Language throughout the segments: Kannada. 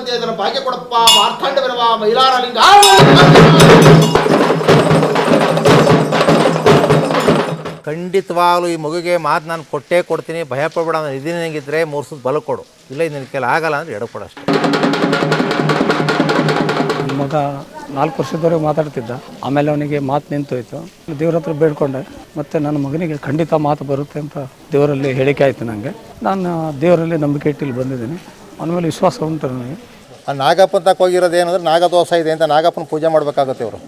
ಬಂದೆ ಅದರ ಭಾಗ್ಯ ಕೊಡಪ್ಪ ಮಾರ್ತಾಂಡ ಬರವ ಮೈಲಾರಲಿಂಗ. ಖಂಡಿತವಾಗಲೂ ಈ ಮಗುಗೆ ಮಾತು ನಾನು ಕೊಟ್ಟೇ ಕೊಡ್ತೀನಿ, ಭಯ ಪಡ್ಬೇಡ. ನಾನು ಇದೀನಿ ನನಗಿದ್ರೆ 3 ಸುತ್ತು ಬಲ ಕೊಡು, ಇಲ್ಲ ನಿನ್ನ ಕೈಲಿ ಆಗಲ್ಲ ಅಂದರೆ ಎಡ ಕೊಡು ಅಷ್ಟೇ. ಮಗ 4 ವರ್ಷದವರೆಗೆ ಮಾತಾಡ್ತಿದ್ದ, ಆಮೇಲೆ ಅವನಿಗೆ ಮಾತು ನಿಂತೋಯ್ತು. ದೇವ್ರ ಹತ್ರ ಬೇಡ್ಕೊಂಡೆ, ಮತ್ತು ನನ್ನ ಮಗನಿಗೆ ಖಂಡಿತ ಮಾತು ಬರುತ್ತೆ ಅಂತ ದೇವರಲ್ಲಿ ಹೇಳಿಕೆ ಆಯಿತು ನನಗೆ. ನಾನು ದೇವರಲ್ಲಿ ನಂಬಿಕೆ ಇಟ್ಟು ಇಲ್ಲಿ ಬಂದಿದ್ದೀನಿ, ಅವನ ಮೇಲೆ ವಿಶ್ವಾಸ ಉಂಟು ನನಗೆ. ಆ ನಾಗಪ್ಪನ ತಕ್ಕ ಹೋಗಿರೋದು ಏನಂದ್ರೆ ನಾಗದೋಷ ಇದೆ ಅಂತ ನಾಗಪ್ಪನ ಪೂಜೆ ಮಾಡಬೇಕಾಗುತ್ತೆ ಇವರು.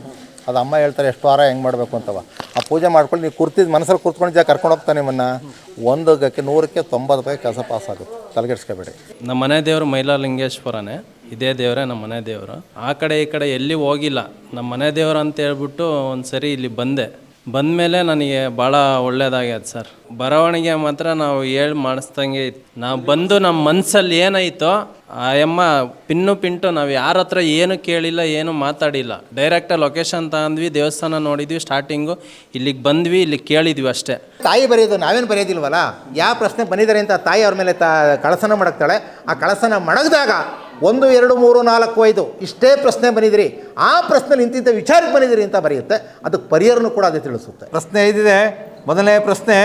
ಅದು ಅಮ್ಮ ಹೇಳ್ತಾರೆ ಎಷ್ಟು ವಾರ ಹೆಂಗೆ ಮಾಡಬೇಕು ಅಂತವ. ಆ ಪೂಜೆ ಮಾಡ್ಕೊಂಡು ನೀವು ಕುರ್ತಿದ್ದು ಮನಸ್ಸಲ್ಲಿ ಕೂತ್ಕೊಂಡು ಕರ್ಕೊಂಡು ಹೋಗ್ತಾನೆ ನಿಮ್ಮನ್ನು. 100ಕ್ಕೆ 100ಕ್ಕೆ 90 ರೂಪಾಯಿ ಕೆಲಸ ಪಾಸ್ ಆಗುತ್ತೆ, ತಲೆಗೆಡ್ಸ್ಕೊಬೇಡಿ. ನಮ್ಮ ಮನೆ ದೇವರು ಮೈಲಾರಲಿಂಗೇಶ್ವರನೇ, ಇದೇ ದೇವರೇ ನಮ್ಮ ಮನೆ ದೇವರು. ಆ ಕಡೆ ಈ ಕಡೆ ಎಲ್ಲಿ ಹೋಗಿಲ್ಲ, ನಮ್ಮ ಮನೆ ದೇವರು ಅಂತ ಹೇಳ್ಬಿಟ್ಟು ಒಂದು ಸರಿ ಇಲ್ಲಿ ಬಂದಮೇಲೆ ನನಗೆ ಭಾಳ ಒಳ್ಳೇದಾಗ್ಯದ ಸರ್. ಬರವಣಿಗೆ ಮಾತ್ರ ನಾವು ಮಾಡಿಸ್ದಂಗೆ ಇತ್ತು. ನಾವು ಬಂದು ನಮ್ಮ ಮನಸ್ಸಲ್ಲಿ ಏನಾಯಿತೋ ಆ ಅಮ್ಮ ಪಿಂಟು ನಾವು ಯಾರ ಹತ್ರ ಏನು ಕೇಳಿಲ್ಲ, ಏನು ಮಾತಾಡಿಲ್ಲ. ಡೈರೆಕ್ಟಾಗಿ ಲೊಕೇಶನ್ ತಗೊಂಡ್ವಿ, ದೇವಸ್ಥಾನ ನೋಡಿದ್ವಿ, ಸ್ಟಾರ್ಟಿಂಗು ಇಲ್ಲಿಗೆ ಬಂದ್ವಿ, ಇಲ್ಲಿ ಕೇಳಿದ್ವಿ ಅಷ್ಟೇ. ತಾಯಿ ಬರೆಯೋದು ನಾವೇನು ಬರೆಯೋದಿಲ್ವಲ್ಲ. ಯಾವ ಪ್ರಶ್ನೆ ಬಂದಿದ್ದಾರೆ ಅಂತ ತಾಯಿ ಅವ್ರ ಮೇಲೆ ಕಳಸನ ಮಡಗ್ತಾಳೆ. ಆ ಕಳಸನ ಮಡಗಿದಾಗ 1, 2, 3, 4, 5 ಇಷ್ಟೇ ಪ್ರಶ್ನೆ ಬಂದಿದ್ರಿ, ಆ ಪ್ರಶ್ನೆಲಿ ಇಂತಿಂಥ ವಿಚಾರಕ್ಕೆ ಬಂದಿದ್ದೀರಿ ಅಂತ ಬರೆಯುತ್ತೆ. ಅದಕ್ಕೆ ಪರಿಹಾರನೂ ಕೂಡ ಅದೇ ತಿಳಿಸುತ್ತೆ. ಪ್ರಶ್ನೆ ಇದಿದೆ. ಮೊದಲನೇ ಪ್ರಶ್ನೆ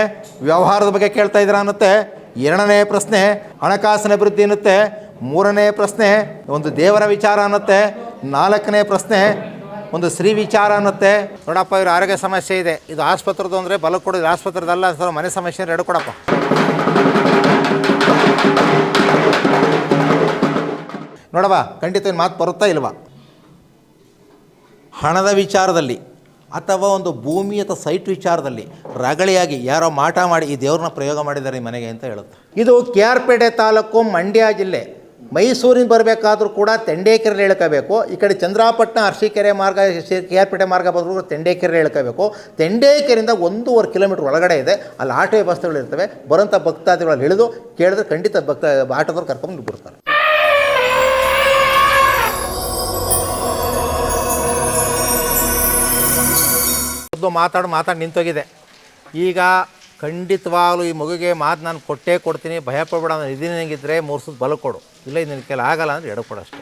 ವ್ಯವಹಾರದ ಬಗ್ಗೆ ಕೇಳ್ತಾ ಇದ್ದೀರಾ ಅನ್ನುತ್ತೆ. 2ನೇ ಪ್ರಶ್ನೆ ಹಣಕಾಸಿನ ಅಭಿವೃದ್ಧಿ ಅನ್ನುತ್ತೆ. 3ನೇ ಪ್ರಶ್ನೆ ಒಂದು ದೇವರ ವಿಚಾರ ಅನ್ನುತ್ತೆ. 4ನೇ ಪ್ರಶ್ನೆ ಒಂದು ಸ್ತ್ರೀ ವಿಚಾರ ಅನ್ನುತ್ತೆ. ನೋಡಪ್ಪ, ಇವ್ರ ಆರೋಗ್ಯ ಸಮಸ್ಯೆ ಇದೆ, ಇದು ಆಸ್ಪತ್ರೆದು ಅಂದರೆ ಬಲ ಕೊಡೋದು, ಆಸ್ಪತ್ರೆದಲ್ಲ ಸರ್, ಮನೆ ಸಮಸ್ಯೆ ಎರಡು ಕೊಡಪ್ಪ. ನೋಡವಾ, ಖಂಡಿತ ಮಾತು ಬರುತ್ತಾ ಇಲ್ವಾ? ಹಣದ ವಿಚಾರದಲ್ಲಿ ಅಥವಾ ಒಂದು ಭೂಮಿ ಅಥವಾ ಸೈಟ್ ವಿಚಾರದಲ್ಲಿ ರಗಳಿಯಾಗಿ ಯಾರೋ ಮಾಟ ಮಾಡಿ ಈ ದೇವ್ರನ್ನ ಪ್ರಯೋಗ ಮಾಡಿದ್ದಾರೆ ಈ ಮನೆಗೆ ಅಂತ ಹೇಳುತ್ತೆ. ಇದು KR ತಾಲೂಕು, ಮಂಡ್ಯ ಜಿಲ್ಲೆ. ಮೈಸೂರಿನ ಬರಬೇಕಾದ್ರೂ ಕೂಡ ತೆಂಡೇಕೆರೆ ಇಳ್ಕೋಬೇಕು. ಈ ಕಡೆ ಚಂದ್ರಾಪಟ್ಟಣ, ಅರಸೀಕೆರೆ ಮಾರ್ಗ, KR ಮಾರ್ಗ ಬಂದರೂ ತೆಂಡೇಕೆರೆ ಇಳ್ಕೋಬೇಕು. ತೆಂಡೇಕೆರೆಯಿಂದ 1.5 ಕಿಲೋಮೀಟ್ರ್ ಒಳಗಡೆ ಇದೆ. ಅಲ್ಲಿ ಆಟೋ ವ್ಯವಸ್ಥೆಗಳಿರ್ತವೆ. ಬರೋಂಥ ಭಕ್ತಾದಿಗಳಲ್ಲಿ ಇಳಿದು ಕೇಳಿದ್ರೆ ಖಂಡಿತ ಆಟೋದವ್ರು ಕರ್ಕೊಂಡು ಬರ್ತಾರೆ. ಮಾತಾಡಿ ನಿಂತೋಗಿದೆ. ಈಗ ಖಂಡಿತವಾಗಲೂ ಈ ಮಗುಗೆ ಮಾತು ನಾನು ಕೊಟ್ಟೇ ಕೊಡ್ತೀನಿ, ಭಯ ಪಡ್ಬೇಡ. ನಾನು ಇದೀನಿ ನನಗಿದ್ರೆ 3 ಸುತ್ತು ಬಲ ಕೊಡು, ಇಲ್ಲ ನಿನ್ನ ಕೈಲಿ ಆಗಲ್ಲ ಅಂದರೆ ಎಡ ಕೊಡು ಅಷ್ಟೇ.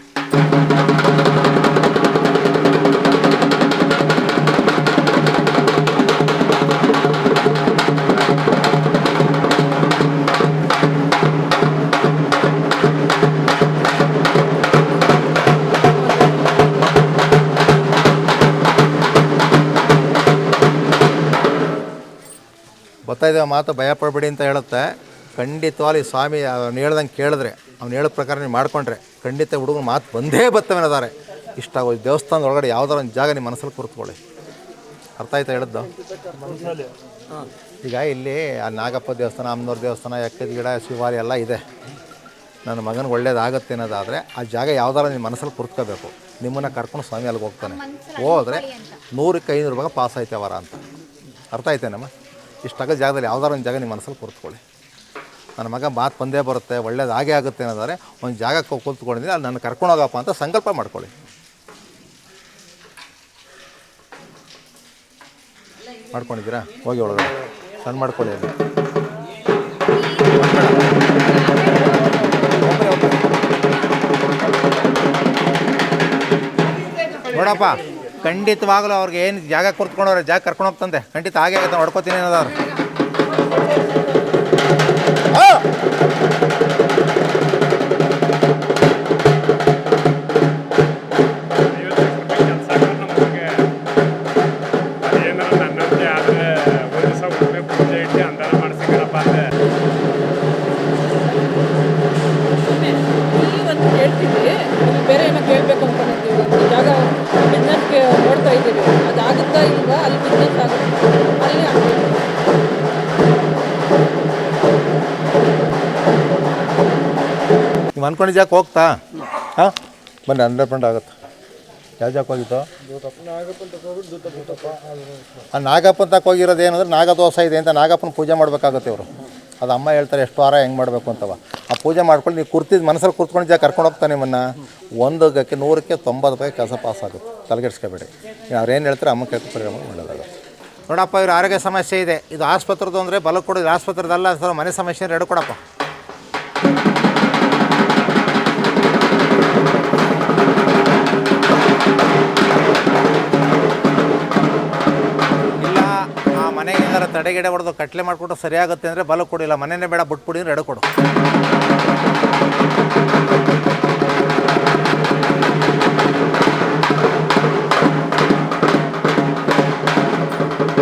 ಗೊತ್ತಾಯಿದೆ ಮಾತು, ಭಯ ಪಡಬೇಡಿ ಅಂತ ಹೇಳುತ್ತೆ. ಖಂಡಿತವಾಗ್ಲೂ ಸ್ವಾಮಿ ಅವ್ನು ಹೇಳ್ದಂಗೆ ಕೇಳಿದ್ರೆ, ಅವ್ನು ಹೇಳೋ ಪ್ರಕಾರ ನೀವು ಮಾಡಿಕೊಂಡ್ರೆ ಖಂಡಿತ ಹುಡುಗನ ಮಾತು ಬಂದೇ ಬರ್ತವೇನದಾರೆ. ಇಷ್ಟ ಆಗೋದು ದೇವಸ್ಥಾನದ ಒಳಗಡೆ ಯಾವುದಾರ ಒಂದು ಜಾಗ ನಿಮ್ಮ ಮನಸ್ಸಲ್ಲಿ ಕೂತ್ಕೊಳ್ಳಿ. ಅರ್ಥ ಆಯ್ತಾ ಹೇಳಿದ್ದು? ಈಗ ಇಲ್ಲಿ ಆ ನಾಗಪ್ಪ ದೇವಸ್ಥಾನ, ಅಮ್ಮನವ್ರ ದೇವಸ್ಥಾನ, ಎಕ್ಕದ ಗಿಡ, ಶಿವಾಲಯ ಎಲ್ಲ ಇದೆ. ನನ್ನ ಮಗನಿಗೆ ಒಳ್ಳೇದಾಗುತ್ತೆ ಅನ್ನೋದಾದರೆ ಆ ಜಾಗ ಯಾವುದಾರ ನಿಮ್ಮ ಮನಸ್ಸಲ್ಲಿ ಕೂತ್ಕೋಬೇಕು. ನಿಮ್ಮನ್ನು ಕರ್ಕೊಂಡು ಸ್ವಾಮಿ ಅಲ್ಲಿಗೆ ಹೋಗ್ತಾನೆ. ಹೋದರೆ 100ಕ್ಕೆ 500 ರೂಪಾಯಿ ಪಾಸ್ ಆಯ್ತೆ ವಾರ ಅಂತ. ಅರ್ಥ ಆಯ್ತೇನಮ್ಮ? ಇಷ್ಟಾಗ ಜಾಗದಲ್ಲಿ ಯಾವುದಾದ್ರು ಒಂದು ಜಾಗ ನಿಮ್ಮ ಮನಸ್ಸಲ್ಲಿ ಕೂತ್ಕೊಳ್ಳಿ. ನನ್ನ ಮಗ ಮಾತು ಬಂದೇ ಬರುತ್ತೆ, ಒಳ್ಳೇದು ಹಾಗೆ ಆಗುತ್ತೆ ಅನ್ನೋದಾದರೆ ಒಂದು ಜಾಗಕ್ಕೆ ಕೂತ್ಕೊಂಡಿದ್ದೀನಿ, ಅಲ್ಲಿ ನನ್ನ ಕರ್ಕೊಂಡು ಹೋಗಪ್ಪ ಅಂತ ಸಂಕಲ್ಪ ಮಾಡ್ಕೊಳ್ಳಿ. ಮಾಡ್ಕೊಂಡಿದ್ದೀರಾ? ಹೋಗಿ ಒಳಗಡೆ ಸಣ್ಣ ಮಾಡ್ಕೊಳ್ಳಿ. ಅಲ್ಲಿ ನೋಡಪ್ಪ, ಖಂಡಿತವಾಗಲೂ ಅವ್ರಿಗೆ ಏನು ಜಾಗ ಕೂತ್ಕೊಂಡವ್ರೆ ಜಾಗ ಕರ್ಕೊಂಡು ಹೋಗ್ತಂದೆ. ಖಂಡಿತ ಹಾಗೆ ಆಗುತ್ತೆ, ಹೊಡ್ಕೋತೀನಿ ಅನ್ನೋದವ್ರು. ಬೇರೆ ಏನೋ ಕೇಳಬೇಕು ಅನ್ಕೊಂಡಿದ್ದೀವಿ. ಜಾಗ ಬಿಸ್ನೆಸ್ಗೆ ನೋಡ್ತಾ ಇದ್ದೀವಿ, ಅದಾಗುತ್ತಾ ಇಲ್ವಾ? ಅಲ್ಲಿ ಬಿಸ್ನೆಸ್ ಆಗುತ್ತೆ, ಅಲ್ಲಿ ನೀವು ಅಂದ್ಕೊಂಡು ಜಾಗಕ್ಕೆ ಹೋಗ್ತಾ? ಹಾಂ ಬನ್ನಿ, 100% ಆಗುತ್ತೆ. ಯಾವ ಜಾಗಕ್ಕೆ ಹೋಗಿತ್ತು? ಆ ನಾಗಪ್ಪನ ತಕ್ಕ ಹೋಗಿರೋದು ಏನಂದ್ರೆ ನಾಗದೋಷ ಇದೆ ಅಂತ ನಾಗಪ್ಪನ ಪೂಜೆ ಮಾಡಬೇಕಾಗುತ್ತೆ ಇವರು. ಅದು ಅಮ್ಮ ಹೇಳ್ತಾರೆ ಎಷ್ಟು ವಾರ ಹೆಂಗೆ ಮಾಡಬೇಕು ಅಂತವ. ಆ ಪೂಜೆ ಮಾಡ್ಕೊಂಡು ನೀವು ಕುರ್ತಿದ್ದು ಮನಸ್ಸಲ್ಲಿ ಕೂತ್ಕೊಂಡು ಜಾಗ ಕರ್ಕೊಂಡು ಹೋಗ್ತಾನೆ ನಿಮ್ಮನ್ನು. 100ಕ್ಕೆ 100ಕ್ಕೆ 90 ರೂಪಾಯಿ ಕೆಲಸ ಪಾಸ್ ಆಗುತ್ತೆ, ತಲೆಗೆಡ್ಸ್ಕೊಬೇಡಿ. ಅವ್ರೇನು ಹೇಳ್ತಾರೆ ಅಮ್ಮ ಕೇಳ್ಕೊ ಪರಿಣಾಮ ಒಳ್ಳೆಯದಾಗುತ್ತೆ. ನೋಡಪ್ಪ, ಇವ್ರ ಆರೋಗ್ಯ ಸಮಸ್ಯೆ ಇದೆ, ಇದು ಆಸ್ಪತ್ರೆದು ಅಂದರೆ ಬಲ ಕೊಡೋದು, ಆಸ್ಪತ್ರೆದಲ್ಲ ಸರ್, ಮನೆ ಸಮಸ್ಯೆ ಎರಡು ಕೊಡಪ್ಪ. ಏನಾರ ತಡೆಗಿಡೆ ಹೊಡೆದು ಕಟ್ಲೆ ಮಾಡಿಕೊಟ್ಟು ಸರಿಯಾಗುತ್ತೆ ಅಂದರೆ ಬಲ ಕೊಡಿಲ್ಲ, ಮನೆಯೇ ಬೇಡ ಬಿಟ್ಬಿಡಿ ಅಂದ್ರೆ ಎಡೆ ಕೊಡು.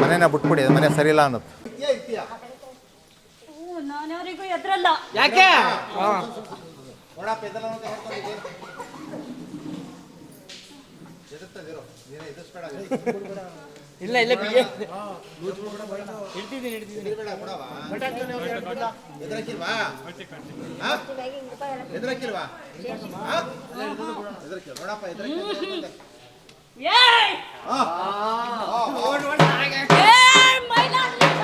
ಮನೆಯನ್ನ ಬಿಟ್ಬಿಡಿ, ಮನೆ ಸರಿಯಿಲ್ಲ ಅನ್ನೋದು. ನಾನ್ಯಾರಿಗೂ ಎದ್ರಲ್ಲ. ಯಾಕೆ ಇಲ್ಲ ಇಲ್ಲ ಏಯ್! ಏಯ್, ಮೈಲಾರಲಿಂಗ!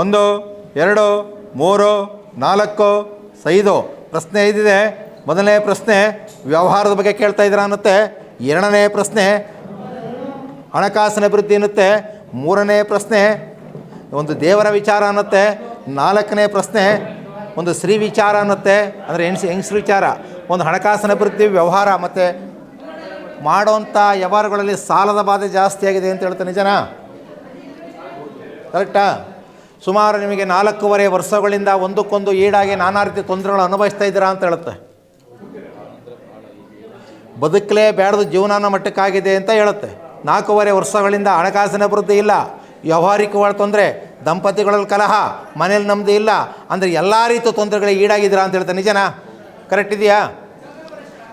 ಒಂದು, ಎರಡು, ಮೂರು, ನಾಲ್ಕು, 5 ಪ್ರಶ್ನೆ ಇದಿದೆ. ಮೊದಲನೇ ಪ್ರಶ್ನೆ ವ್ಯವಹಾರದ ಬಗ್ಗೆ ಕೇಳ್ತಾ ಇದ್ದೀರಾ ಅನ್ನುತ್ತೆ. ಎರಡನೇ ಪ್ರಶ್ನೆ ಹಣಕಾಸಿನ ಅಭಿವೃದ್ಧಿ ಅನ್ನುತ್ತೆ. ಮೂರನೇ ಪ್ರಶ್ನೆ ಒಂದು ದೇವರ ವಿಚಾರ ಅನ್ನುತ್ತೆ. ನಾಲ್ಕನೇ ಪ್ರಶ್ನೆ ಒಂದು ಸ್ತ್ರೀ ವಿಚಾರ ಅನ್ನುತ್ತೆ, ಅಂದರೆ ಹೆಂಗಸ್ರ ವಿಚಾರ. ಒಂದು ಹಣಕಾಸಿನ ಅಭಿವೃದ್ಧಿ, ವ್ಯವಹಾರ ಮತ್ತು ಮಾಡೋವಂಥ ವ್ಯವಹಾರಗಳಲ್ಲಿ ಸಾಲದ ಬಾಧೆ ಜಾಸ್ತಿ ಆಗಿದೆ ಅಂತ ಹೇಳ್ತಾರೆ. ನಿಜನಾ? ಕರೆಕ್ಟಾ? ಸುಮಾರು ನಿಮಗೆ 4.5 ವರ್ಷಗಳಿಂದ ಒಂದಕ್ಕೊಂದು ಈಡಾಗಿ ನಾನಾ ರೀತಿ ತೊಂದರೆಗಳು ಅನುಭವಿಸ್ತಾ ಇದ್ದೀರಾ ಅಂತ ಹೇಳುತ್ತೆ. ಬದುಕಲೇ ಬೇಡದು ಜೀವನ ಮಟ್ಟಕ್ಕಾಗಿದೆ ಅಂತ ಹೇಳುತ್ತೆ. 4.5 ವರ್ಷಗಳಿಂದ ಹಣಕಾಸಿನ ಅಭಿವೃದ್ಧಿ ಇಲ್ಲ, ವ್ಯಾವಹಾರಿಕಗಳ ತೊಂದರೆ, ದಂಪತಿಗಳಲ್ಲಿ ಕಲಹ, ಮನೇಲಿ ನೆಮ್ಮದಿ ಇಲ್ಲ, ಅಂದರೆ ಎಲ್ಲ ರೀತಿಯ ತೊಂದರೆಗಳಿಗೆ ಈಡಾಗಿದ್ದೀರಾ ಅಂತ ಹೇಳ್ತಾರೆ. ನಿಜನಾ? ಕರೆಕ್ಟ್ ಇದೆಯಾ?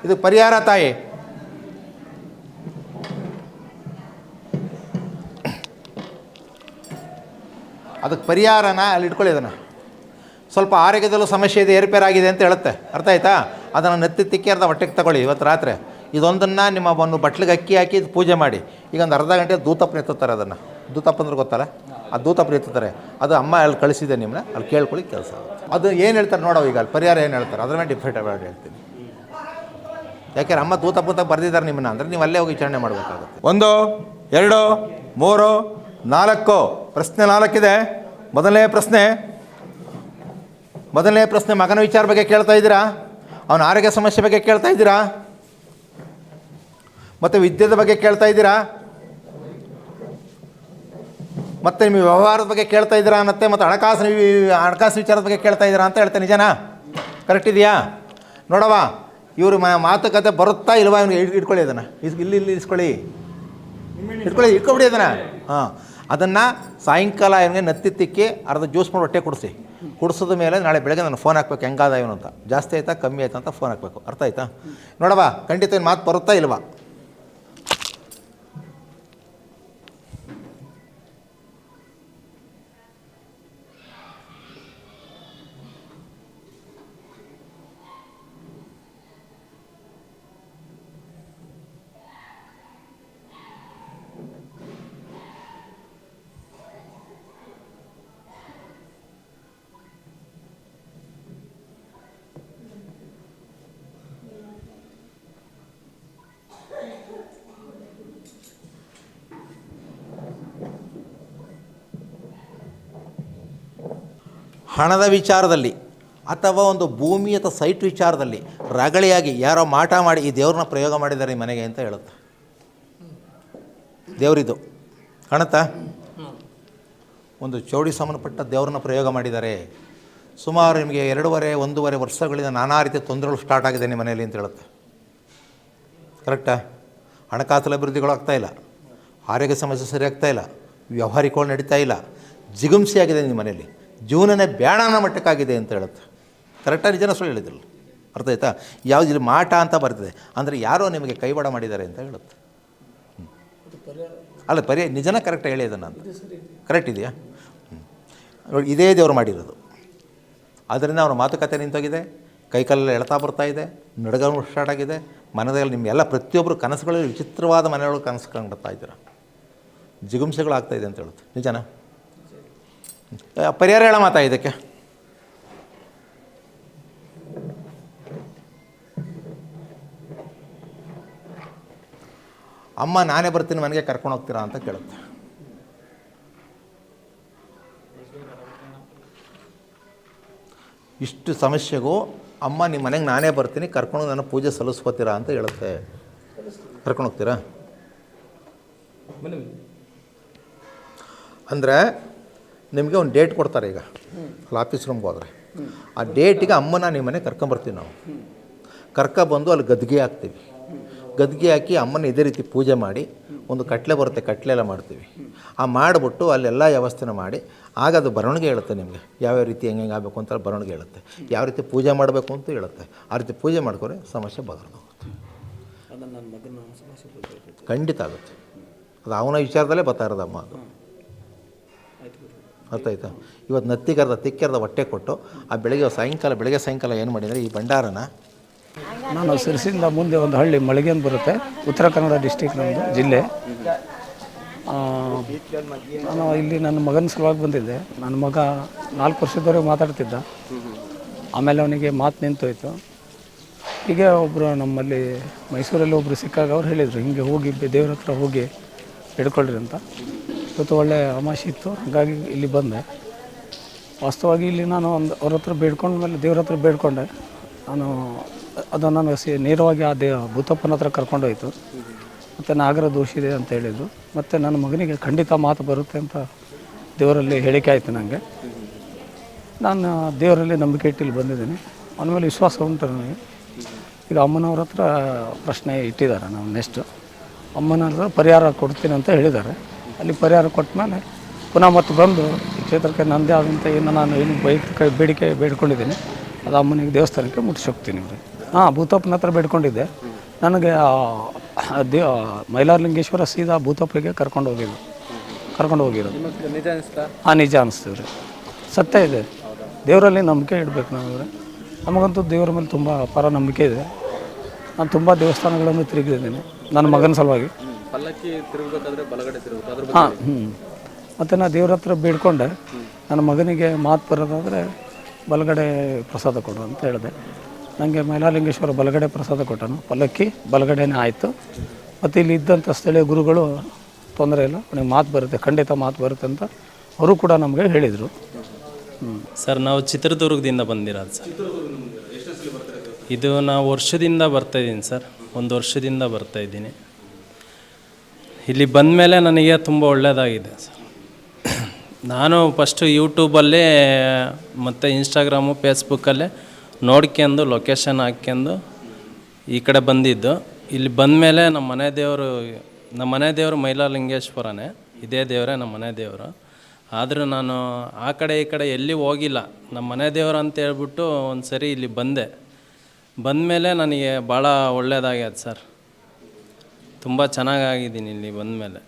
ಇದು ಪರಿಹಾರ ತಾಯಿ. ಅದಕ್ಕೆ ಪರಿಹಾರನ ಅಲ್ಲಿ ಇಟ್ಕೊಳ್ಳಿ. ಅದನ್ನು ಸ್ವಲ್ಪ ಆರೋಗ್ಯದಲ್ಲೂ ಸಮಸ್ಯೆ ಇದೆ, ಏರ್ಪೇರಾಗಿದೆ ಅಂತ ಹೇಳುತ್ತೆ. ಅರ್ಥ ಆಯ್ತಾ? ಅದನ್ನು ನೆತ್ತಿ ತಿಕ್ಕಿ ಅರ್ಧ ಹೊಟ್ಟೆಗೆ ತಗೊಳ್ಳಿ ಇವತ್ತು ರಾತ್ರಿ. ಇದೊಂದನ್ನು ನಿಮ್ಮ ಒಂದು ಬಟ್ಲಿಗೆ ಅಕ್ಕಿ ಹಾಕಿ ಪೂಜೆ ಮಾಡಿ. ಈಗ ಒಂದು ಅರ್ಧ ಗಂಟೆ ದೂತಪ್ಪನ ಎತ್ತುತ್ತಾರೆ. ಅದನ್ನು ದೂತಪ್ಪ ಅಂದ್ರೆ ಗೊತ್ತಲ್ಲ, ಆ ದೂತಪ್ಪನ ಎತ್ತುತ್ತಾರೆ. ಅದು ಅಮ್ಮ ಅಲ್ಲಿ ಕಳಿಸಿದೆ ನಿಮ್ಮನ್ನ, ಅಲ್ಲಿ ಕೇಳ್ಕೊಳ್ಳಿ ಕೆಲಸ. ಅದು ಏನು ಹೇಳ್ತಾರೆ ನೋಡೋ, ಈಗ ಅಲ್ಲಿ ಪರಿಹಾರ ಏನು ಹೇಳ್ತಾರೆ ಅದ್ರ ಮೇಲೆ ಡಿಫ್ರೆಂಟ್ ಆಗಿ ಹೇಳ್ತೀನಿ. ಯಾಕೆಂದ್ರೆ ಅಮ್ಮ ದೂತಪ್ಪಂತ ಬರೆದಿದ್ದಾರೆ ನಿಮ್ಮನ್ನ, ಅಂದರೆ ನೀವು ಅಲ್ಲೇ ಹೋಗಿ ವಿಚಾರಣೆ ಮಾಡಬೇಕಾಗುತ್ತೆ. 1, 2, 3, 4 ಪ್ರಶ್ನೆ 4 ಇದೆ. ಮೊದಲನೇ ಪ್ರಶ್ನೆ ಮಗನ ವಿಚಾರ ಬಗ್ಗೆ ಕೇಳ್ತಾ ಇದ್ದೀರಾ, ಅವನ ಆರೋಗ್ಯ ಸಮಸ್ಯೆ ಬಗ್ಗೆ ಕೇಳ್ತಾ ಇದ್ದೀರಾ, ಮತ್ತು ವಿದ್ಯೆದ ಬಗ್ಗೆ ಕೇಳ್ತಾ ಇದ್ದೀರಾ, ಮತ್ತು ನಿಮ್ಮ ವ್ಯವಹಾರದ ಬಗ್ಗೆ ಕೇಳ್ತಾ ಇದ್ದೀರಾ ಅನ್ನತ್ತೆ, ಮತ್ತು ಹಣಕಾಸು ವಿಚಾರದ ಬಗ್ಗೆ ಕೇಳ್ತಾ ಇದ್ದೀರಾ ಅಂತ ಹೇಳ್ತೇನೆ. ನಿಜನಾ? ಕರೆಕ್ಟ್ ಇದೆಯಾ? ನೋಡವ, ಇವರು ಮಾತುಕತೆ ಬರುತ್ತಾ ಇಲ್ವಾ? ಇವ್ನಿಗೆ ಇಟ್ಕೊಳ್ಳಿ, ಅದನ್ನು ಇಲ್ಲಿ ಇಟ್ಕೊಬಿಡಿ ಅದನ್ನು. ಹಾಂ, ಅದನ್ನು ಸಾಯಂಕಾಲ ಇವನಿಗೆ ನತ್ತಿ ತಿಕ್ಕಿ ಅರ್ಧ ಜ್ಯೂಸ್ ಮಾಡಿ ಹೊಟ್ಟೆ ಕುಡಿಸಿದ ಮೇಲೆ ನಾಳೆ ಬೆಳಗ್ಗೆ ನಾನು ಫೋನ್ ಹಾಕ್ಬೇಕು, ಹೆಂಗಾದ ಇವನು ಅಂತ, ಜಾಸ್ತಿ ಆಯಿತಾ ಕಮ್ಮಿ ಆಯಿತಾ ಅಂತ ಫೋನ್ ಹಾಕಬೇಕು. ಅರ್ಥ ಆಯ್ತಾ? ನೋಡವಾ, ಖಂಡಿತ ಇನ್ನು ಮಾತು ಬರುತ್ತಾ ಇಲ್ವಾ? ಹಣದ ವಿಚಾರದಲ್ಲಿ ಅಥವಾ ಒಂದು ಭೂಮಿ ಅಥವಾ ಸೈಟ್ ವಿಚಾರದಲ್ಲಿ ರಗಳಿಯಾಗಿ ಯಾರೋ ಮಾಟ ಮಾಡಿ ಈ ದೇವ್ರನ್ನ ಪ್ರಯೋಗ ಮಾಡಿದ್ದಾರೆ ಈ ಮನೆಗೆ ಅಂತ ಹೇಳುತ್ತೆ. ದೇವರಿದು ಕಾಣುತ್ತಾ? ಒಂದು ಚೌಡಿ ಸಂಬಂಧಪಟ್ಟ ದೇವ್ರನ್ನ ಪ್ರಯೋಗ ಮಾಡಿದ್ದಾರೆ. ಸುಮಾರು ನಿಮಗೆ 1.5 ವರ್ಷಗಳಿಂದ ನಾನಾ ರೀತಿಯ ತೊಂದರೆಗಳು ಸ್ಟಾರ್ಟ್ ಆಗಿದೆ ನಿಮ್ಮ ಮನೆಯಲ್ಲಿ ಅಂತ ಹೇಳುತ್ತೆ. ಕರೆಕ್ಟಾ? ಹಣಕಾಸು ಅಭಿವೃದ್ಧಿಗಳು ಆಗ್ತಾಯಿಲ್ಲ, ಆರೋಗ್ಯ ಸಮಸ್ಯೆ ಸರಿ ಆಗ್ತಾಯಿಲ್ಲ, ವ್ಯವಹಾರಿಕಗಳು ನಡೀತಾ ಇಲ್ಲ, ಜಿಗುಂಸೆ ಆಗಿದೆ ನಿಮ್ಮ ಮನೆಯಲ್ಲಿ, ಜೀವನನೇ ಬೇಡ ಅನ್ನೋ ಮಟ್ಟಕ್ಕಾಗಿದೆ ಅಂತ ಹೇಳುತ್ತೆ. ಕರೆಕ್ಟಾಗಿ ನಿಜನ ಸುಳ್ಳು ಹೇಳಿದ್ರಲ್ಲ, ಅರ್ಥ ಆಯ್ತಾ? ಯಾವುದು ಇಲ್ಲಿ ಮಾಟ ಅಂತ ಬರ್ತದೆ ಅಂದರೆ ಯಾರೋ ನಿಮಗೆ ಕೈವಾಡ ಮಾಡಿದ್ದಾರೆ ಅಂತ ಹೇಳುತ್ತೆ. ಅಲ್ಲ ನಿಜನ ಕರೆಕ್ಟಾಗಿ ಹೇಳಿ ಅದನ್ನು ಅಂತ. ಕರೆಕ್ಟ್ ಇದೆಯಾ? ನೋಡಿ, ಇದೇ ದೇವರು ಮಾಡಿರೋದು. ಆದ್ದರಿಂದ ಅವರ ಮಾತುಕತೆ ನಿಂತೋಗಿದೆ, ಕೈಕಾಲೆಲ್ಲ ಎಳ್ತಾ ಬರ್ತಾ ಇದೆ, ನಡಗಲು ಸ್ಟಾರ್ಟ್ ಆಗಿದೆ. ಮನದಲ್ಲಿ ನಿಮಗೆಲ್ಲ ಪ್ರತಿಯೊಬ್ಬರು ಕನಸುಗಳಲ್ಲಿ ವಿಚಿತ್ರವಾದ ಮನೆಗಳು ಕನಸು ಕಂಡ್ತಾ ಇದ್ದೀರ, ಜಿಗುಂಸೆಗಳಾಗ್ತಾಯಿದೆ ಅಂತ ಹೇಳುತ್ತೆ. ನಿಜನಾ? ಪರಿಹಾರ ಹೇಳ ಮಾತಾ ಇದಕ್ಕೆ. ಅಮ್ಮ ನಾನೇ ಬರ್ತೀನಿ ಮನೆಗೆ ಕರ್ಕೊಂಡು ಹೋಗ್ತೀರಾ ಅಂತ ಕೇಳುತ್ತೆ. ಇಷ್ಟು ಸಮಸ್ಯೆಗೂ ಅಮ್ಮ ನಿಮ್ಮ ಮನೆಗೆ ನಾನೇ ಬರ್ತೀನಿ ಕರ್ಕೊಂಡು ನನ್ನ ಪೂಜೆ ಸಲ್ಲಿಸ್ಕೋತೀರಾ ಅಂತ ಹೇಳುತ್ತೆ. ಕರ್ಕೊಂಡು ಹೋಗ್ತೀರಾ ಅಂದರೆ ನಿಮಗೆ ಒಂದು ಡೇಟ್ ಕೊಡ್ತಾರೆ. ಈಗ ಅಲ್ಲಿ ಆಫೀಸ್ ರೂಮ್ಗೆ ಹೋದರೆ ಆ ಡೇಟಿಗೆ ಅಮ್ಮನ ನಿಮ್ಮ ಮನೆಗೆ ಕರ್ಕೊಂಬರ್ತೀವಿ ನಾವು. ಕರ್ಕೊಬಂದು ಅಲ್ಲಿ ಗದ್ಗೆ ಹಾಕ್ತೀವಿ. ಗದ್ಗೆ ಹಾಕಿ ಅಮ್ಮನ ಇದೇ ರೀತಿ ಪೂಜೆ ಮಾಡಿ, ಒಂದು ಕಟ್ಲೆ ಬರುತ್ತೆ, ಕಟ್ಲೆ ಎಲ್ಲ ಮಾಡ್ತೀವಿ. ಆ ಮಾಡಿಬಿಟ್ಟು ಅಲ್ಲೆಲ್ಲ ವ್ಯವಸ್ಥೆನ ಮಾಡಿ ಆಗ ಅದು ಬರವಣಿಗೆ ಹೇಳುತ್ತೆ ನಿಮಗೆ ಯಾವ್ಯಾವ ರೀತಿ ಹೆಂಗೆ ಆಗಬೇಕು ಅಂತ ಬರವಣಿಗೆ ಹೇಳುತ್ತೆ. ಯಾವ ರೀತಿ ಪೂಜೆ ಮಾಡಬೇಕು ಅಂತ ಹೇಳುತ್ತೆ. ಆ ರೀತಿ ಪೂಜೆ ಮಾಡ್ಕೊಂಡ್ರೆ ಸಮಸ್ಯೆ ಬಗೆಹರಿದೋಗುತ್ತೆ. ಖಂಡಿತ ಆಗುತ್ತೆ. ಅದು ಅವನ ವಿಚಾರದಲ್ಲೇ ಬರ್ತಾ ಇರೋದಮ್ಮ. ಅದು ಅರ್ಥ ಆಯ್ತಾ? ಇವತ್ತು ನತ್ತಿಗರ್ದ ತಿಕ್ಕೆರ್ದ ಹೊಟ್ಟೆ ಕೊಟ್ಟು ಆ ಬೆಳಗ್ಗೆ ಸಾಯಂಕಾಲ ಏನು ಮಾಡಿದರೆ ಈ ಭಂಡಾರನ ನಾನು ಸಿರಸಿಂದ ಮುಂದೆ ಒಂದು ಹಳ್ಳಿ ಮಳಿಗೆ ಅಂತ ಬರುತ್ತೆ, ಉತ್ತರ ಕನ್ನಡ ಡಿಸ್ಟಿಕ್ ನಮ್ಮದು ಜಿಲ್ಲೆ. ನಾನು ಇಲ್ಲಿ ನನ್ನ ಮಗನ ಸಲುವಾಗಿ ಬಂದಿದ್ದೆ. ನನ್ನ ಮಗ 4 ವರ್ಷದವರೆಗೆ ಮಾತಾಡ್ತಿದ್ದ, ಆಮೇಲೆ ಅವನಿಗೆ ಮಾತು ನಿಂತೋಯ್ತು. ಹೀಗೆ ಒಬ್ಬರು ನಮ್ಮಲ್ಲಿ ಮೈಸೂರಲ್ಲಿ ಒಬ್ಬರು ಸಿಕ್ಕಾಗ ಅವ್ರು ಹೇಳಿದರು, ಹಿಂಗೆ ಹೋಗಿ ದೇವ್ರ ಹತ್ರ ಹೋಗಿ ಹಿಡ್ಕೊಳ್ರಿ ಅಂತ. ಇವತ್ತು ಒಳ್ಳೆ ಅಮಾವಾಸ್ಯೆ ಇತ್ತು, ಹಾಗಾಗಿ ಇಲ್ಲಿ ಬಂದೆ. ವಾಸ್ತವವಾಗಿ ಇಲ್ಲಿ ನಾನು ಅವ್ರ ಹತ್ರ ಬೇಡ್ಕೊಂಡ್ಮೇಲೆ ದೇವ್ರ ಹತ್ರ ಬೇಡ್ಕೊಂಡೆ. ಅದನ್ನು ನಾನು ನೇರವಾಗಿ ಆ ಭೂತಪ್ಪನ ಹತ್ರ ಕರ್ಕೊಂಡೋಯ್ತು. ಮತ್ತು ನಾಗರ ದೋಷ ಇದೆ ಅಂತ ಹೇಳಿದರು. ಮತ್ತು ನನ್ನ ಮಗನಿಗೆ ಖಂಡಿತ ಮಾತು ಬರುತ್ತೆ ಅಂತ ದೇವರಲ್ಲಿ ಹೇಳಿಕೆ ಆಯಿತು ನನಗೆ. ನಾನು ದೇವರಲ್ಲಿ ನಂಬಿಕೆ ಇಟ್ಟಿಲ್ಲಿ ಬಂದಿದ್ದೀನಿ. ಅವನ ಮೇಲೆ ವಿಶ್ವಾಸ ಉಂಟು ನನಗೆ. ಈಗ ಅಮ್ಮನವ್ರ ಹತ್ರ ಪ್ರಶ್ನೆ ಇಟ್ಟಿದ್ದಾರೆ. ನಾವು ನೆಕ್ಸ್ಟು ಅಮ್ಮನ ಹತ್ರ ಪರಿಹಾರ ಕೊಡ್ತೀನಿ ಅಂತ ಹೇಳಿದ್ದಾರೆ. ಅಲ್ಲಿ ಪರಿಹಾರ ಕೊಟ್ಟ ಮೇಲೆ ಪುನಃ ಮತ್ತೆ ಬಂದು ಈ ಕ್ಷೇತ್ರಕ್ಕೆ ನನ್ನದೇ ಆದಂಥ ನಾನು ಏನು ಬೇಡಿಕೆ ಬೇಡ್ಕೊಂಡಿದ್ದೀನಿ ಅದು ಅಮ್ಮನಿಗೆ ದೇವಸ್ಥಾನಕ್ಕೆ ಮುಟ್ಟಿಸಿ ಹೋಗ್ತೀನಿ. ಭೂತಪ್ಪನ ಹತ್ರ ಬೇಡ್ಕೊಂಡಿದ್ದೆ. ನನಗೆ ಮೈಲಾರಲಿಂಗೇಶ್ವರ ಸೀದಾ ಭೂತಪ್ಪಗೆ ಕರ್ಕೊಂಡು ಹೋಗಿರೋದು. ನಿಜ ಅನಿಸ್ತೀವಿ ರೀ. ಸತ್ಯ ಇದೆ. ದೇವರಲ್ಲಿ ನಂಬಿಕೆ ಇಡಬೇಕು ನಾವು. ನಮಗಂತೂ ದೇವರ ಮೇಲೆ ತುಂಬ ಅಪಾರ ನಂಬಿಕೆ ಇದೆ. ನಾನು ತುಂಬ ದೇವಸ್ಥಾನಗಳನ್ನು ತಿರುಗಿದ್ದೀನಿ ನನ್ನ ಮಗನ ಸಲುವಾಗಿ. ಮತ್ತು ನಾನು ದೇವ್ರ ಹತ್ರ ಬೇಡ್ಕೊಂಡೆ, ನನ್ನ ಮಗನಿಗೆ ಮಾತು ಬರೋದಾದರೆ ಬಲಗಡೆ ಪ್ರಸಾದ ಕೊಡು ಅಂತ ಹೇಳಿದೆ. ನನಗೆ ಮೈಲಾರಲಿಂಗೇಶ್ವರ ಬಲಗಡೆ ಪ್ರಸಾದ ಕೊಟ್ಟನು. ಪಲ್ಲಕ್ಕಿ ಬಲಗಡೆನೇ ಆಯಿತು. ಮತ್ತು ಇಲ್ಲಿ ಇದ್ದಂಥ ಸ್ಥಳೀಯ ಗುರುಗಳು ತೊಂದರೆ ಇಲ್ಲ, ಅವನಿಗೆ ಮಾತು ಬರುತ್ತೆ, ಖಂಡಿತ ಮಾತು ಬರುತ್ತೆ ಅಂತ ಅವರು ಕೂಡ ನಮಗೆ ಹೇಳಿದರು. ಸರ್, ನಾವು ಚಿತ್ರದುರ್ಗದಿಂದ ಬಂದಿರೋದು ಸರ್. ಇದು ನಾವು ವರ್ಷದಿಂದ ಬರ್ತಾಯಿದ್ದೀನಿ ಸರ್. 1 ವರ್ಷದಿಂದ ಬರ್ತಾಯಿದ್ದೀನಿ. ಇಲ್ಲಿ ಬಂದ ಮೇಲೆ ನನಗೆ ತುಂಬ ಒಳ್ಳೆಯದಾಗಿದೆ ಸರ್. ನಾನು ಫಸ್ಟು ಯೂಟ್ಯೂಬಲ್ಲೇ ಮತ್ತು ಇನ್ಸ್ಟಾಗ್ರಾಮು ಫೇಸ್ಬುಕ್ಕಲ್ಲೇ ನೋಡ್ಕೊಂಡು ಲೊಕೇಶನ್ ಹಾಕ್ಕೊಂಡು ಈ ಕಡೆ ಬಂದಿದ್ದು. ಇಲ್ಲಿ ಬಂದಮೇಲೆ ನಮ್ಮ ಮನೆ ದೇವರು ಮೈಲಾರಲಿಂಗೇಶ್ವರನೇ. ಇದೇ ದೇವರೇ ನಮ್ಮ ಮನೆ ದೇವರು. ಆದರೂ ನಾನು ಆ ಕಡೆ ಈ ಕಡೆ ಎಲ್ಲಿ ಹೋಗಿಲ್ಲ. ನಮ್ಮ ಮನೆ ದೇವರು ಅಂತ ಹೇಳ್ಬಿಟ್ಟು ಒಂದು ಸರಿ ಇಲ್ಲಿ ಬಂದಮೇಲೆ ನನಗೆ ಭಾಳ ಒಳ್ಳೆಯದಾಗ್ಯದ ಸರ್. ತುಂಬ ಚೆನ್ನಾಗಾಗಿದ್ದೀನಿ ಇಲ್ಲಿ ಬಂದಮೇಲೆ.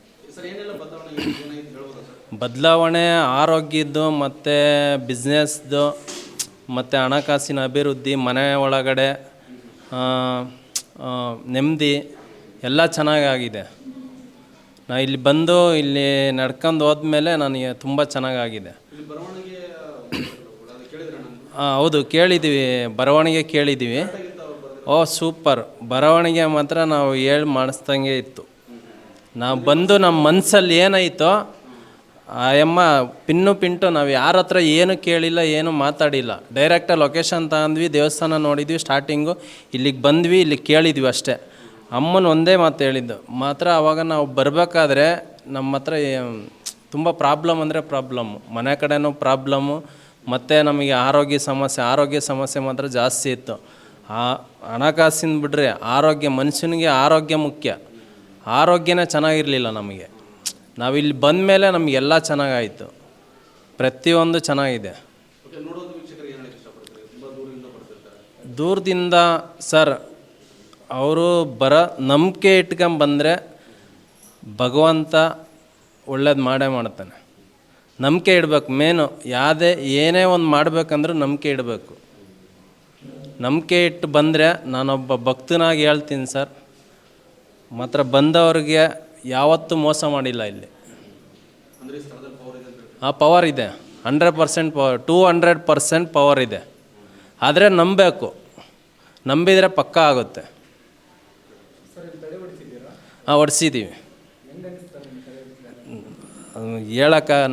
ಬದಲಾವಣೆ ಆರೋಗ್ಯದ್ದು ಮತ್ತು ಬಿಸ್ನೆಸ್ದು ಮತ್ತು ಹಣಕಾಸಿನ ಅಭಿವೃದ್ಧಿ, ಮನೆ ಒಳಗಡೆ ನೆಮ್ಮದಿ ಎಲ್ಲ ಚೆನ್ನಾಗಾಗಿದೆ. ನಾ ಇಲ್ಲಿ ಬಂದು ಇಲ್ಲಿ ನಡ್ಕೊಂಡು ಹೋದ್ಮೇಲೆ ನನಗೆ ತುಂಬ ಚೆನ್ನಾಗಾಗಿದೆ. ಹೌದು, ಕೇಳಿದ್ದೀವಿ, ಬರವಣಿಗೆ ಕೇಳಿದ್ದೀವಿ. ಸೂಪರ್ ಬರವಣಿಗೆ ಮಾತ್ರ ನಾವು ಹೇಳಿ ಮಾಡಿಸ್ದಂಗೆ ಇತ್ತು. ನಾವು ಬಂದು ನಮ್ಮ ಮನಸ್ಸಲ್ಲಿ ಏನಾಯಿತೋ ಅಮ್ಮ ಪಿಂಟು ನಾವು ಯಾರ ಹತ್ರ ಏನು ಕೇಳಿಲ್ಲ, ಏನು ಮಾತಾಡಿಲ್ಲ. ಡೈರೆಕ್ಟಾಗಿ ಲೊಕೇಶನ್ ತಗೊಂಡ್ವಿ, ದೇವಸ್ಥಾನ ನೋಡಿದ್ವಿ, ಸ್ಟಾರ್ಟಿಂಗು ಇಲ್ಲಿಗೆ ಬಂದ್ವಿ, ಇಲ್ಲಿಗೆ ಕೇಳಿದ್ವಿ ಅಷ್ಟೇ. ಅಮ್ಮನ ಒಂದೇ ಮಾತು ಹೇಳಿದ್ದು ಮಾತ್ರ. ಆವಾಗ ನಾವು ಬರಬೇಕಾದ್ರೆ ನಮ್ಮ ಹತ್ರ ತುಂಬ ಪ್ರಾಬ್ಲಮ್ ಅಂದರೆ ಪ್ರಾಬ್ಲಮ್ಮು, ಮನೆ ಕಡೆನೂ ಪ್ರಾಬ್ಲಮ್ಮು, ಮತ್ತು ನಮಗೆ ಆರೋಗ್ಯ ಸಮಸ್ಯೆ ಮಾತ್ರ ಜಾಸ್ತಿ ಇತ್ತು. ಹಣಕಾಸಿನ ಬಿಟ್ಟರೆ ಆರೋಗ್ಯ, ಮನುಷ್ಯನಿಗೆ ಆರೋಗ್ಯ ಮುಖ್ಯ. ಆರೋಗ್ಯನೇ ಚೆನ್ನಾಗಿರಲಿಲ್ಲ ನಮಗೆ. ನಾವಿಲ್ಲಿ ಬಂದ ಮೇಲೆ ನಮಗೆಲ್ಲ ಚೆನ್ನಾಗಾಯಿತು, ಪ್ರತಿಯೊಂದು ಚೆನ್ನಾಗಿದೆ. ದೂರದಿಂದ ಸರ್ ಅವರು ನಂಬಿಕೆ ಇಟ್ಕೊಂಬಂದರೆ ಭಗವಂತ ಒಳ್ಳೇದು ಮಾಡೇ ಮಾಡ್ತಾನೆ. ನಂಬಿಕೆ ಇಡಬೇಕು ಮೇನು. ಏನೇ ಒಂದು ಮಾಡಬೇಕಂದ್ರೂ ನಂಬಿಕೆ ಇಡಬೇಕು. ನಂಬಿಕೆ ಇಟ್ಟು ಬಂದರೆ ನಾನೊಬ್ಬ ಭಕ್ತನಾಗಿ ಹೇಳ್ತೀನಿ ಸರ್, ಮಾತ್ರ ಬಂದವ್ರಿಗೆ ಯಾವತ್ತೂ ಮೋಸ ಮಾಡಿಲ್ಲ ಇಲ್ಲಿ. ಪವರ್ ಇದೆ, 100% ಪವರ್, 200% ಪವರ್ ಇದೆ. ಆದರೆ ನಂಬಬೇಕು, ನಂಬಿದರೆ ಪಕ್ಕಾ ಆಗುತ್ತೆ. ಹೊಡ್ಸಿದ್ದೀವಿ.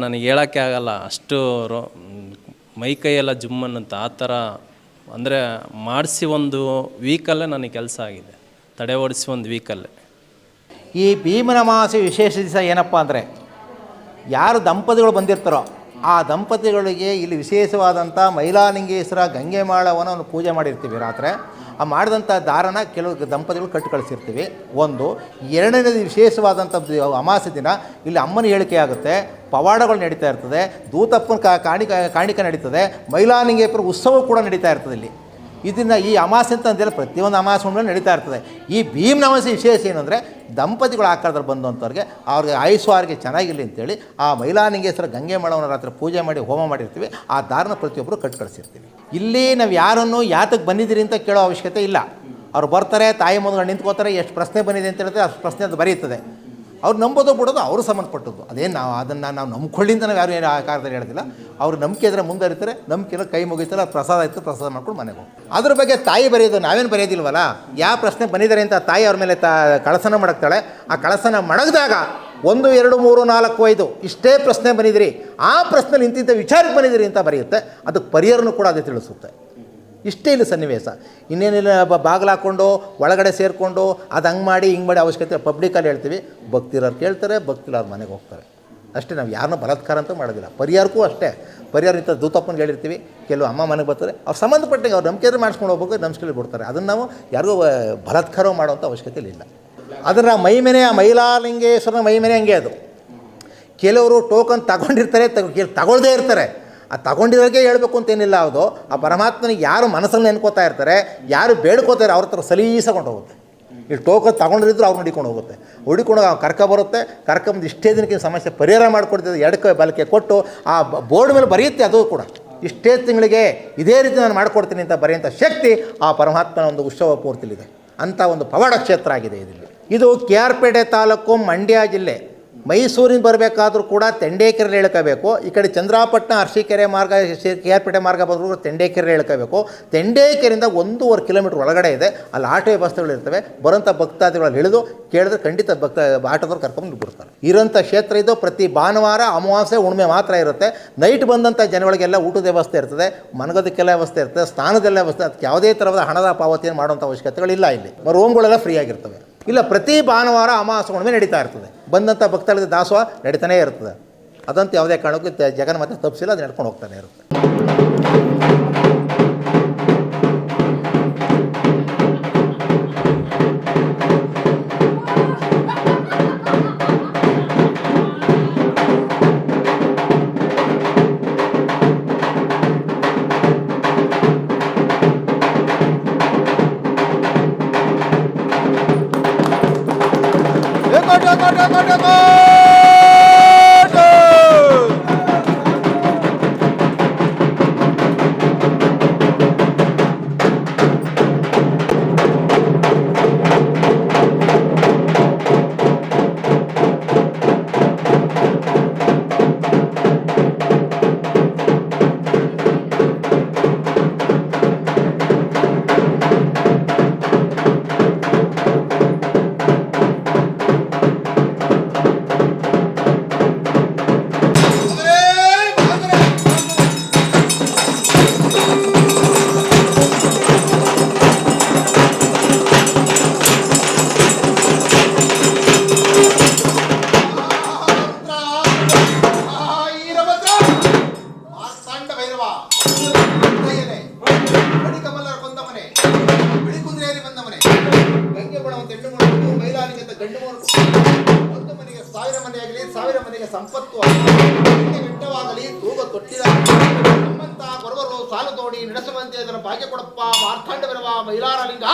ನನಗೆ ಹೇಳೋಕ್ಕೆ ಆಗಲ್ಲ, ಅಷ್ಟು ಮೈಕೈಯೆಲ್ಲ ಜುಮ್ ಅನ್ನುತ್ತೆ ಆ ಥರ. ಅಂದರೆ ಮಾಡಿಸಿ ಒಂದು ವೀಕಲ್ಲೇ ನನಗೆ ಕೆಲಸ ಆಗಿದೆ, ತಡೆ ಓಡಿಸಿ ಒಂದು ವೀಕಲ್ಲೇ. ಈ ಭೀಮನ ಅಮಾವಾಸ್ಯೆ ವಿಶೇಷ ದಿವಸ ಏನಪ್ಪ ಅಂದರೆ, ಯಾರು ದಂಪತಿಗಳು ಬಂದಿರ್ತಾರೋ ಆ ದಂಪತಿಗಳಿಗೆ ಇಲ್ಲಿ ವಿಶೇಷವಾದಂಥ ಮೈಲಾಲಿಂಗೇಶ್ವರ ಗಂಗೆ ಮಾಳವನ್ನು ಒಂದು ಪೂಜೆ ಮಾಡಿರ್ತೀವಿ ರಾತ್ರಿ. ಆ ಮಾಡಿದಂಥ ದಾರನ ಕೆಲವು ದಂಪತಿಗಳು ಕಟ್ಟಿ ಕಳಿಸಿರ್ತೀವಿ. ಒಂದು. ಎರಡನೇದು ವಿಶೇಷವಾದಂಥ ಅಮಾವಾಸ್ಯೆ ದಿನ ಇಲ್ಲಿ ಅಮ್ಮನ ಹೇಳಿಕೆ ಆಗುತ್ತೆ, ಪವಾಡಗಳು ನಡೀತಾ ಇರ್ತದೆ, ದೂತಪ್ಪನ ಕಾಣಿಕೆ ನಡೀತದೆ, ಮೈಲಾಲಿಂಗೇಶ್ವರ ಉತ್ಸವ ಕೂಡ ನಡೀತಾ ಇರ್ತದೆ ಇಲ್ಲಿ. ಇದನ್ನು ಈ ಅಮಾವಾಸ್ಯೆ ಅಂತ ಅಂದೇಳಿ ಪ್ರತಿಯೊಂದು ಅಮಾವಾಸ್ಯೆ ಮೇಲೆ ನಡೀತಾ ಇರ್ತದೆ. ಈ ಭೀಮನ ಅಮಾವಾಸ್ಯೆ ವಿಶೇಷ ಏನು ಅಂದರೆ, ದಂಪತಿಗಳು ಆಕಾರದಲ್ಲಿ ಬಂದಂಥವ್ರಿಗೆ ಅವ್ರಿಗೆ ಆಯುಸ್ವಾರಿಗೆ ಚೆನ್ನಾಗಿರಲಿ ಅಂತೇಳಿ ಆ ಮೈಲಾಲಿಂಗೇಶ್ವರ ಗಂಗೆ ಮಾಳವನ್ನು ರಾತ್ರಿ ಪೂಜೆ ಮಾಡಿ ಹೋಮ ಮಾಡಿರ್ತೀವಿ. ಆ ದಾರನ ಪ್ರತಿಯೊಬ್ಬರು ಕಟ್ಟಿ ಕಳಿಸಿರ್ತೀವಿ. ಇಲ್ಲಿ ನಾವು ಯಾರನ್ನು ಯಾತಕ್ಕೆ ಬಂದಿದ್ದೀರಿ ಅಂತ ಕೇಳೋ ಅವಶ್ಯಕತೆ ಇಲ್ಲ. ಅವ್ರು ಬರ್ತಾರೆ, ತಾಯಿ ಮುಂದೆ ನಿಂತ್ಕೋತಾರೆ, ಎಷ್ಟು ಪ್ರಶ್ನೆ ಬಂದಿದೆ ಅಂತ ಹೇಳಿದ್ರೆ ಅಷ್ಟು ಪ್ರಶ್ನೆ ಅದು ಬರೀತದೆ. ಅವ್ರು ನಂಬೋದು ಬಿಡೋದು ಅವ್ರು ಸಂಬಂಧಪಟ್ಟದ್ದು. ಅದೇನು ನಾವು ನಂಬ್ಕೊಳ್ಳಿ ಅಂತ ನಾವು ಯಾರು ಏನು ಆ ಕಾಲದಲ್ಲಿ ಹೇಳ್ತಿಲ್ಲ. ಅವ್ರು ನಂಬಿಕೆ ಇದ್ದರೆ ಮುಂದೆ ನಂಬಿಕೆ ಕೈ ಮುಗಿತಾರೆ, ಪ್ರಸಾದ ಇತ್ತು, ಪ್ರಸಾದ ಮಾಡ್ಕೊಂಡು ಮನೆಗೆ ಹೋಗಿ. ಅದ್ರ ಬಗ್ಗೆ ತಾಯಿ ಬರೆಯೋದು ನಾವೇನು ಬರೆಯೋದಿಲ್ವಲ್ಲ. ಯಾವ ಪ್ರಶ್ನೆ ಬಂದಿದ್ದಾರೆ ಅಂತ ತಾಯಿ ಅವ್ರ ಮೇಲೆ ಕಳಸನ ಮಡಗ್ತಾಳೆ. ಆ ಕಳಸನ ಮಡಗಿದಾಗ 1, 2, 3, 4, 5 ಇಷ್ಟೇ ಪ್ರಶ್ನೆ ಬಂದಿದ್ದೀರಿ, ಆ ಪ್ರಶ್ನೆಲಿ ಇಂತಿಂಥ ವಿಚಾರಕ್ಕೆ ಬಂದಿದ್ದೀರಿ ಅಂತ ಬರೆಯುತ್ತೆ. ಅದಕ್ಕೆ ಪರಿಹಾರನೂ ಕೂಡ ಅದೇ ತಿಳಿಸುತ್ತೆ. ಇಷ್ಟೇ ಇಲ್ಲ ಸನ್ನಿವೇಶ. ಇನ್ನೇನಿಲ್ಲ, ಬಾಗಿಲು ಹಾಕ್ಕೊಂಡು ಒಳಗಡೆ ಸೇರಿಕೊಂಡು ಅದು ಹಂಗೆ ಮಾಡಿ ಹಿಂಗೆ ಮಾಡಿ ಅವಶ್ಯಕತೆ ಪಬ್ಲಿಕಲ್ಲಿ ಹೇಳ್ತೀವಿ. ಭಕ್ತಿರೋರು ಕೇಳ್ತಾರೆ, ಭಕ್ತಿರೋರು ಮನೆಗೆ ಹೋಗ್ತಾರೆ ಅಷ್ಟೇ. ನಾವು ಯಾರನ್ನೂ ಬಲಾತ್ಕಾರ ಅಂತ ಮಾಡೋದಿಲ್ಲ. ಪರಿಹಾರಕ್ಕೂ ಅಷ್ಟೇ. ಪರಿಹಾರ ಇಂಥ ದೂತಪ್ಪನಿಗೆ ಹೇಳಿರ್ತೀವಿ. ಕೆಲವು ಅಮ್ಮ ಮನೆಗೆ ಬರ್ತಾರೆ, ಅವ್ರು ಸಂಬಂಧಪಟ್ಟಂಗೆ ಅವ್ರು ನಂಬಿಕೆ ಮಾಡಿಸ್ಕೊಂಡು ಹೋಗ್ಬೇಕು, ನಂಬಿಕೆ ಬಿಡ್ತಾರೆ. ಅದನ್ನು ನಾವು ಯಾರಿಗೂ ಬಲಾತ್ಕಾರ ಮಾಡೋವಂಥ ಅವಶ್ಯಕತೆ ಇಲ್ಲ. ಅದನ್ನು ಮೈಮೇನೆ, ಆ ಮೈಲಾಲಿಂಗೇಶ್ವರನ ಮೈಮೇನೆ ಹಂಗೆ ಅದು. ಕೆಲವರು ಟೋಕನ್ ತಗೊಂಡಿರ್ತಾರೆ, ತಗೊಳ್ಳದೇ ಇರ್ತಾರೆ. ಆ ತಗೊಂಡಿರೋರಿಗೆ ಹೇಳ್ಬೇಕು ಅಂತೇನಿಲ್ಲ. ಅದು ಆ ಪರಮಾತ್ಮನಿಗೆ ಯಾರು ಮನಸ್ಸಲ್ಲಿ ನೆನ್ಕೋತಾ ಇರ್ತಾರೆ, ಯಾರು ಬೇಡ್ಕೋತಾರೆ ಅವ್ರ ಹತ್ರ ಸಲೀಸಕೊಂಡು ಹೋಗುತ್ತೆ. ಇಲ್ಲಿ ಟೋಕನ್ ತಗೊಂಡಿದ್ರು ಅವ್ರು ಹುಡಿಕೊಂಡು ಹೋಗುತ್ತೆ. ಹುಡಿಕೊಂಡು ಕರ್ಕೊಬರುತ್ತೆ. ಕರ್ಕೊಂಬಂದು ಇಷ್ಟೇ ದಿನಕ್ಕೆ ಸಮಸ್ಯೆ ಪರಿಹಾರ ಮಾಡಿಕೊಡ್ತಿದ್ದು ಎಡಕ್ಕೆ ಬಲಕ್ಕೆ ಕೊಟ್ಟು ಆ ಬೋರ್ಡ್ ಮೇಲೆ ಬರೆಯುತ್ತೆ. ಅದು ಕೂಡ ಇಷ್ಟೇ ತಿಂಗಳಿಗೆ ಇದೇ ರೀತಿ ನಾನು ಮಾಡಿಕೊಡ್ತೀನಿ ಅಂತ ಬರೆಯುವಂಥ ಶಕ್ತಿ ಆ ಪರಮಾತ್ಮನ ಒಂದು ಉತ್ಸವ ಪೂರ್ತಿಲಿದೆ. ಅಂಥ ಒಂದು ಪವಾಡ ಕ್ಷೇತ್ರ ಆಗಿದೆ ಇದರಲ್ಲಿ. ಇದು KR ಪೇಟೆ ತಾಲೂಕು, ಮಂಡ್ಯ ಜಿಲ್ಲೆ. ಮೈಸೂರಿನ ಬರಬೇಕಾದ್ರೂ ಕೂಡ ತೆಂಡೇಕೆರೆ ಇಳ್ಕೋಬೇಕು. ಈ ಕಡೆ ಚಂದ್ರಾಪಟ್ಟಣ, ಅರಸೀಕೆರೆ ಮಾರ್ಗ, KR ಪೇಟೆ ಮಾರ್ಗ ಬಂದರೂ ತೆಂಡೇಕೆರೆ ಇಳ್ಕೋಬೇಕು. ತೆಂಡೇಕೆರೆಯಿಂದ 1.5 ಕಿಲೋಮೀಟ್ರ್ ಒಳಗಡೆ ಇದೆ. ಅಲ್ಲಿ ಆಟೋ ವ್ಯವಸ್ಥೆಗಳು ಇರ್ತವೆ. ಬರೋಂಥ ಭಕ್ತಾದಿಗಳಲ್ಲಿ ಇಳಿದು ಕೇಳಿದ್ರೆ ಖಂಡಿತ ಆಟೋದವ್ರು ಕರ್ಕೊಂಡು ಬಿಡ್ತಾರೆ. ಇರೋಂಥ ಕ್ಷೇತ್ರ ಇದು. ಪ್ರತಿ ಭಾನುವಾರ, ಅಮಾವಾಸ್ಯೆ, ಹುಣ್ಣಿಮೆ ಮಾತ್ರ ಇರುತ್ತೆ. ನೈಟ್ ಬಂದಂಥ ಜನಗಳಿಗೆಲ್ಲ ಊಟದ ವ್ಯವಸ್ಥೆ ಇರ್ತದೆ, ಮನಗೋದಕ್ಕೆಲ್ಲ ವ್ಯವಸ್ಥೆ ಇರ್ತದೆ, ಸ್ನಾನದೆಲ್ಲ ವ್ಯವಸ್ಥೆ. ಅದಕ್ಕೆ ಯಾವುದೇ ಥರದ ಹಣದ ಪಾವತಿಯನ್ನು ಮಾಡುವಂಥ ಅವಶ್ಯಕತೆಗಳಿಲ್ಲ. ಇಲ್ಲಿ ರೂಮ್ಗಳೆಲ್ಲ ಫ್ರೀ ಆಗಿರ್ತವೆ. ಇಲ್ಲ, ಪ್ರತಿ ಭಾನುವಾರ ಅಮಾವಾಸ್ಯೆ ಹುಣ್ಣಿಮೆ ನಡೀತಾ ಇರ್ತದೆ. ಬಂದಂಥ ಭಕ್ತರಿಗೆ ದಾಸೋಹ ನಡೀತಾನೇ ಇರ್ತದೆ. ಅದಂತೂ ಯಾವುದೇ ಕಾರಣಕ್ಕೂ ಜಗನ್ಮಾತೆ ತಪ್ಪಿಸಿಲ್ಲ, ಅದು ನಡ್ಕೊಂಡು ಹೋಗ್ತಾನೆ ಇರುತ್ತೆ. ಮೈಲಾರಲಿಂಗ ಗಂಡು ಒಂದು ಮನೆಗೆ 1000 ಮನೆಯಾಗಲಿ 1000 ಮನೆಗೆ ಸಂಪತ್ತು ಬೆಟ್ಟವಾಗಲಿ ತೂಗ ತೊಟ್ಟಿರಾಗಲಿ ನಮ್ಮಂತ ಬರುವರು ಸಾಲು ತೋಡಿ ನಡೆಸುವಂತೆ ಅದರ ಭಾಗ್ಯ ಕೊಡಪ್ಪ ಮಾರ್ತಾಂಡ ಬರುವ ಮೈಲಾರಲಿಂಗ.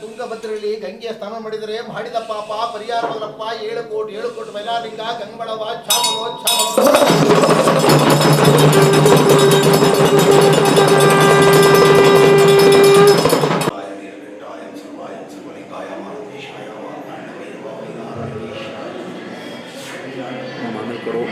ತುಂಗಭದ್ರಲ್ಲಿ ಗಂಗೆಯ ಸ್ನಾನ ಮಾಡಿದರೆ ಮಾಡಿದ ಪಾಪ ಪರಿಹಾರವಲ್ಲಪ್ಪ. 7 ಕೋಟಿ ಮೈಲಾರಲಿಂಗ ಗಂಗಬಳವ ಚಾಮುಲೋ ಆಮೇಲೆ ಕೊಡೋ